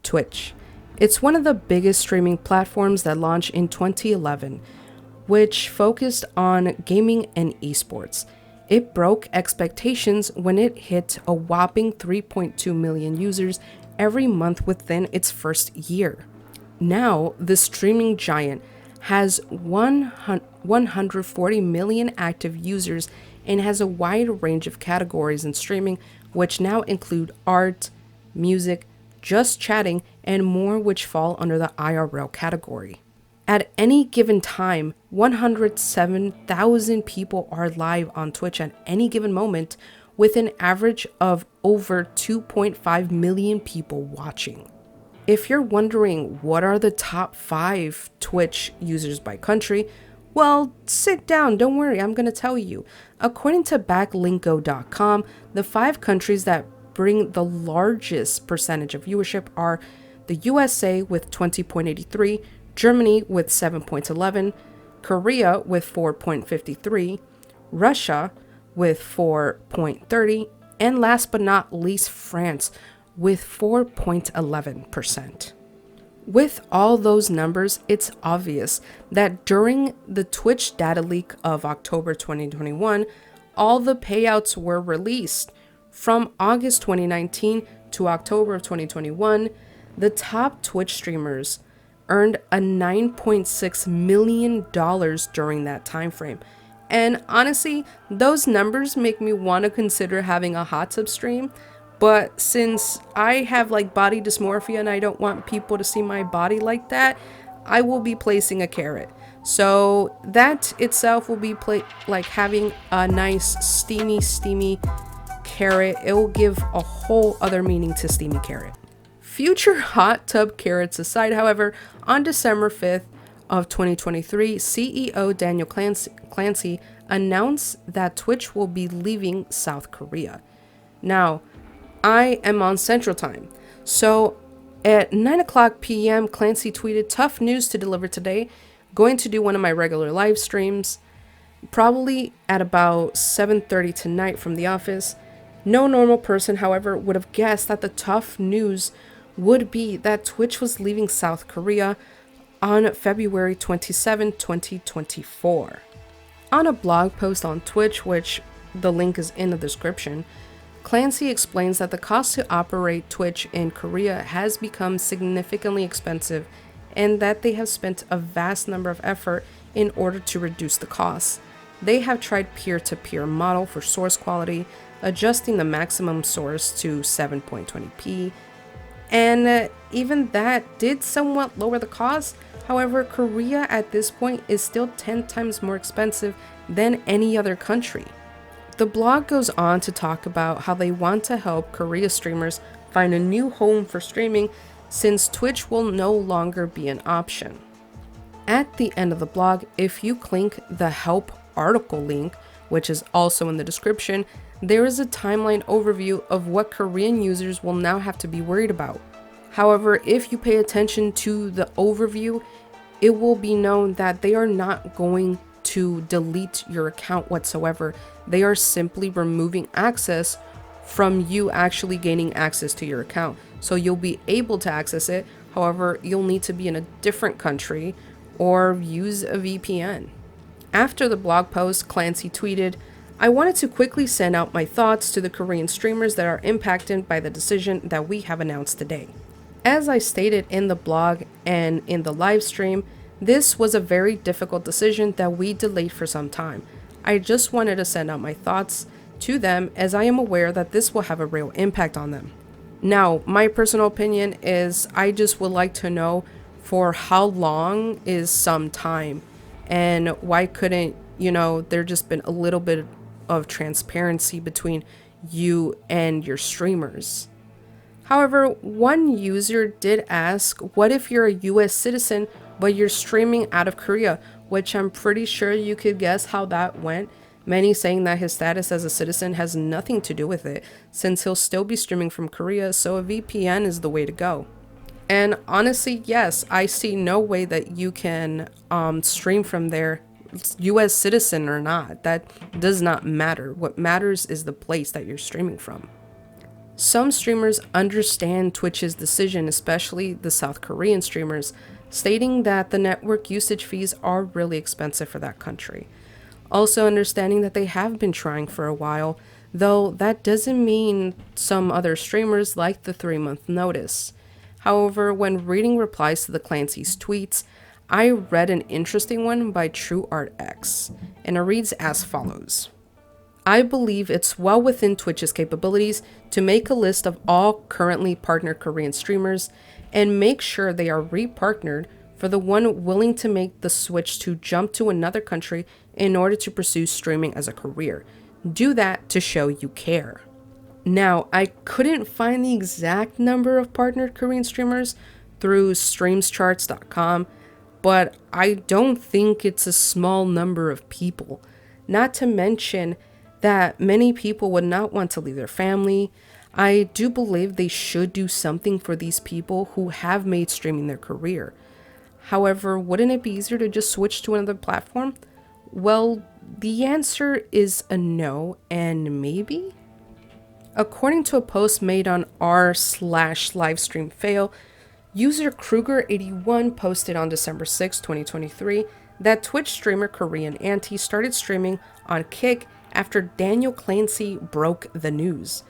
Twitch. It's one of the biggest streaming platforms that launched in 2011, which focused on gaming and esports. It broke expectations when it hit a whopping 3.2 million users every month within its first year. Now, the streaming giant has 140 million active users and has a wide range of categories in streaming, which now include art, music, just chatting, and more, which fall under the IRL category. At any given time, 107,000 people are live on Twitch at any given moment, with an average of over 2.5 million people watching. If you're wondering what are the top 5 Twitch users by country, well, sit down, don't worry, I'm going to tell you. According to backlinko.com, the 5 countries that bring the largest percentage of viewership are the USA with 20.83, Germany with 7.11, Korea with 4.53, Russia with 4.30, and last but not least, France with 4.11%. With all those numbers, it's obvious that during the Twitch data leak of October 2021, all the payouts were released. From August 2019 to October of 2021, the top Twitch streamers earned a $9.6 million during that time frame. And honestly, those numbers make me want to consider having a hot tub stream. But since I have like body dysmorphia and I don't want people to see my body like that, I will be placing a carrot. So that itself will be like having a nice steamy carrot. It will give a whole other meaning to steamy carrot. Future hot tub carrots aside, however, on December 5th of 2023, CEO Daniel Clancy announced that Twitch will be leaving South Korea. Now, I am on Central Time, so at 9:00 p.m. Clancy tweeted, "Tough news to deliver today. Going to do one of my regular live streams, probably at about 7:30 tonight from the office. No normal person, however, would have guessed that the tough news would be that Twitch was leaving South Korea on February 27, 2024. On a blog post on Twitch, which the link is in the description, Clancy explains that the cost to operate Twitch in Korea has become significantly expensive and that they have spent a vast number of effort in order to reduce the costs. They have tried peer-to-peer model for source quality, adjusting the maximum source to 7.20p, and even that did somewhat lower the cost. However, Korea at this point is still 10 times more expensive than any other country. The blog goes on to talk about how they want to help Korea streamers find a new home for streaming since Twitch will no longer be an option. At the end of the blog, if you click the help article link, which is also in the description, there is a timeline overview of what Korean users will now have to be worried about. However, if you pay attention to the overview, it will be known that they are not going to delete your account whatsoever. They are simply removing access from you actually gaining access to your account. So you'll be able to access it. However, you'll need to be in a different country or use a VPN. After the blog post, Clancy tweeted, "I wanted to quickly send out my thoughts to the Korean streamers that are impacted by the decision that we have announced today. As I stated in the blog and in the live stream, this was a very difficult decision that we delayed for some time. I just wanted to send out my thoughts to them as I am aware that this will have a real impact on them. Now, my personal opinion is I just would like to know for how long is some time, and why couldn't, there just been a little bit of transparency between you and your streamers." However, one user did ask, what if you're a US citizen but you're streaming out of Korea, which I'm pretty sure you could guess how that went. Many saying that his status as a citizen has nothing to do with it, since he'll still be streaming from Korea, so a VPN is the way to go. And honestly, yes, I see no way that you can stream from there, US citizen or not. That does not matter. What matters is the place that you're streaming from. Some streamers understand Twitch's decision, especially the South Korean streamers, stating that the network usage fees are really expensive for that country. Also understanding that they have been trying for a while, though that doesn't mean some other streamers like the 3-month notice. However, when reading replies to the Clancy's tweets, I read an interesting one by TrueArtX, and it reads as follows. I believe it's well within Twitch's capabilities to make a list of all currently partnered Korean streamers and make sure they are re-partnered for the one willing to make the switch to jump to another country in order to pursue streaming as a career. Do that to show you care. Now, I couldn't find the exact number of partnered Korean streamers through streamscharts.com, but I don't think it's a small number of people. Not to mention that many people would not want to leave their family. I do believe they should do something for these people who have made streaming their career. However, wouldn't it be easier to just switch to another platform? Well, the answer is a no and maybe. According to a post made on r/livestreamfail, user Kruger81 posted on December 6, 2023, that Twitch streamer Korean Auntie started streaming on Kick after Daniel Clancy broke the news.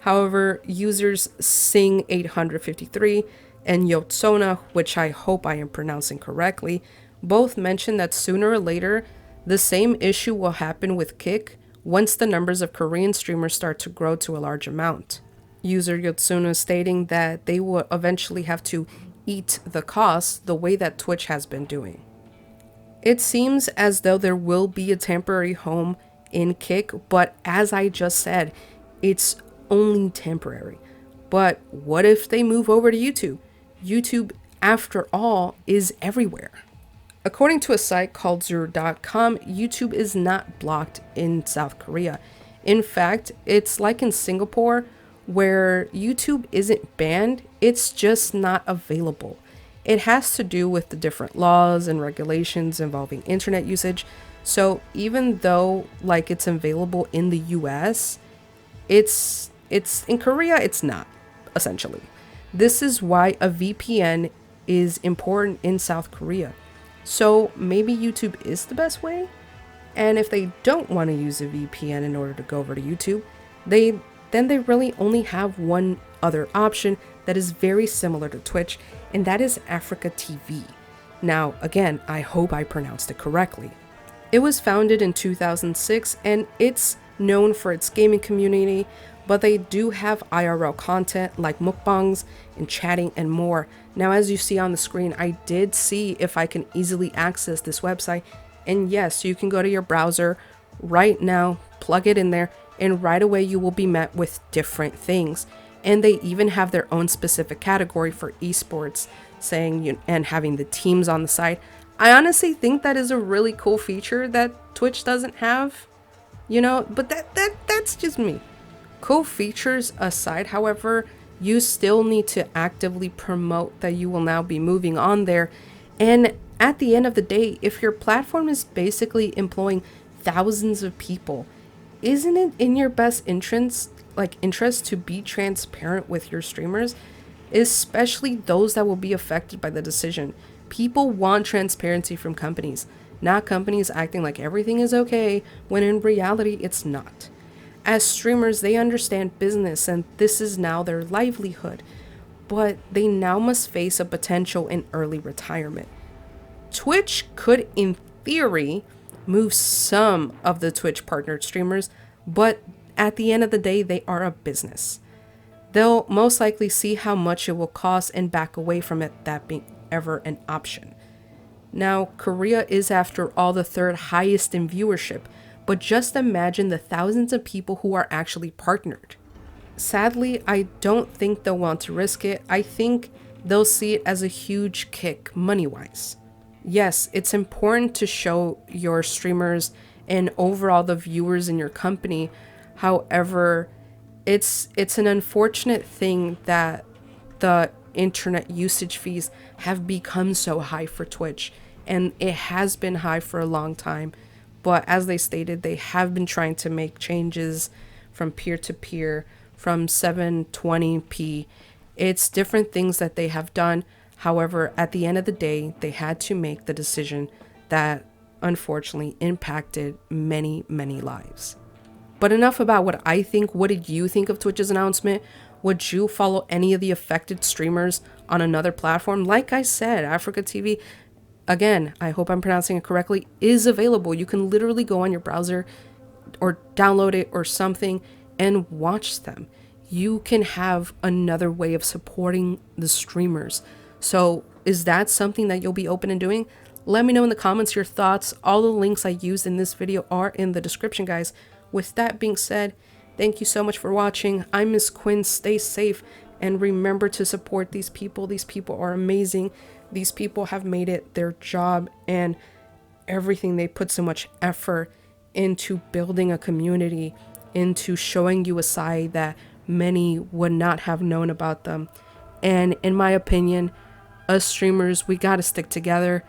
However, users Sing853 and Yotsona, which I hope I am pronouncing correctly, both mentioned that sooner or later, the same issue will happen with Kick once the numbers of Korean streamers start to grow to a large amount. User Yotsuna stating that they will eventually have to eat the costs the way that Twitch has been doing. It seems as though there will be a temporary home in Kick, but as I just said, it's only temporary. But what if they move over to YouTube? YouTube, after all, is everywhere. According to a site called Zuru.com, YouTube is not blocked in South Korea. In fact, it's like in Singapore, where YouTube isn't banned, it's just not available. It has to do with the different laws and regulations involving internet usage. So even though like it's available in the US, it's in Korea, it's not, essentially. This is why a VPN is important in South Korea. So maybe YouTube is the best way. And if they don't want to use a VPN in order to go over to YouTube, then they really only have one other option that is very similar to Twitch, and that is Africa TV. Now, again, I hope I pronounced it correctly. It was founded in 2006, and it's known for its gaming community, but they do have IRL content like mukbangs and chatting and more. Now, as you see on the screen, I did see if I can easily access this website, and yes, you can go to your browser right now, plug it in there, and right away you will be met with different things. And they even have their own specific category for esports, saying and having the teams on the side. I honestly think that is a really cool feature that Twitch doesn't have, but that's just me. Cool features aside, however, you still need to actively promote that you will now be moving on there. And at the end of the day, if your platform is basically employing thousands of people, isn't it in your best interest to be transparent with your streamers, especially those that will be affected by the decision? People want transparency from companies, not companies acting like everything is okay when in reality it's not. As streamers, they understand business and this is now their livelihood, but they now must face a potential in early retirement. Twitch could, in theory, move some of the Twitch partnered streamers, but at the end of the day, they are a business. They'll most likely see how much it will cost and back away from it, that being ever an option. Now, Korea is, after all, the third highest in viewership, but just imagine the thousands of people who are actually partnered. Sadly, I don't think they'll want to risk it. I think they'll see it as a huge kick money-wise. Yes, it's important to show your streamers and overall the viewers in your company. However, it's an unfortunate thing that the internet usage fees have become so high for Twitch, and it has been high for a long time. But as they stated, they have been trying to make changes from peer to peer from 720p. It's different things that they have done. However, at the end of the day, they had to make the decision that unfortunately impacted many, many lives. But enough about what I think. What did you think of Twitch's announcement? Would you follow any of the affected streamers on another platform? Like I said, Africa TV, again, I hope I'm pronouncing it correctly, is available. You can literally go on your browser or download it or something and watch them. You can have another way of supporting the streamers. So is that something that you'll be open to doing? Let me know in the comments your thoughts. All the links I used in this video are in the description, guys. With that being said, thank you so much for watching. I'm Miss Quinn. Stay safe and remember to support these people. These people are amazing. These people have made it their job and everything. They put so much effort into building a community, into showing you a side that many would not have known about them. And in my opinion, us streamers, we got to stick together.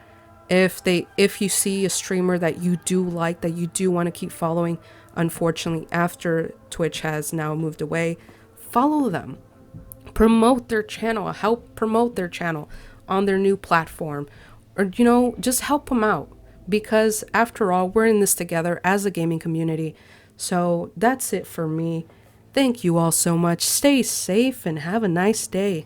If you see a streamer that you do like, that you do want to keep following, unfortunately after Twitch has now moved away, follow them, promote their channel, help promote their channel on their new platform, or just help them out, because after all, we're in this together as a gaming community. So that's it for me. Thank you all so much. Stay safe and have a nice day.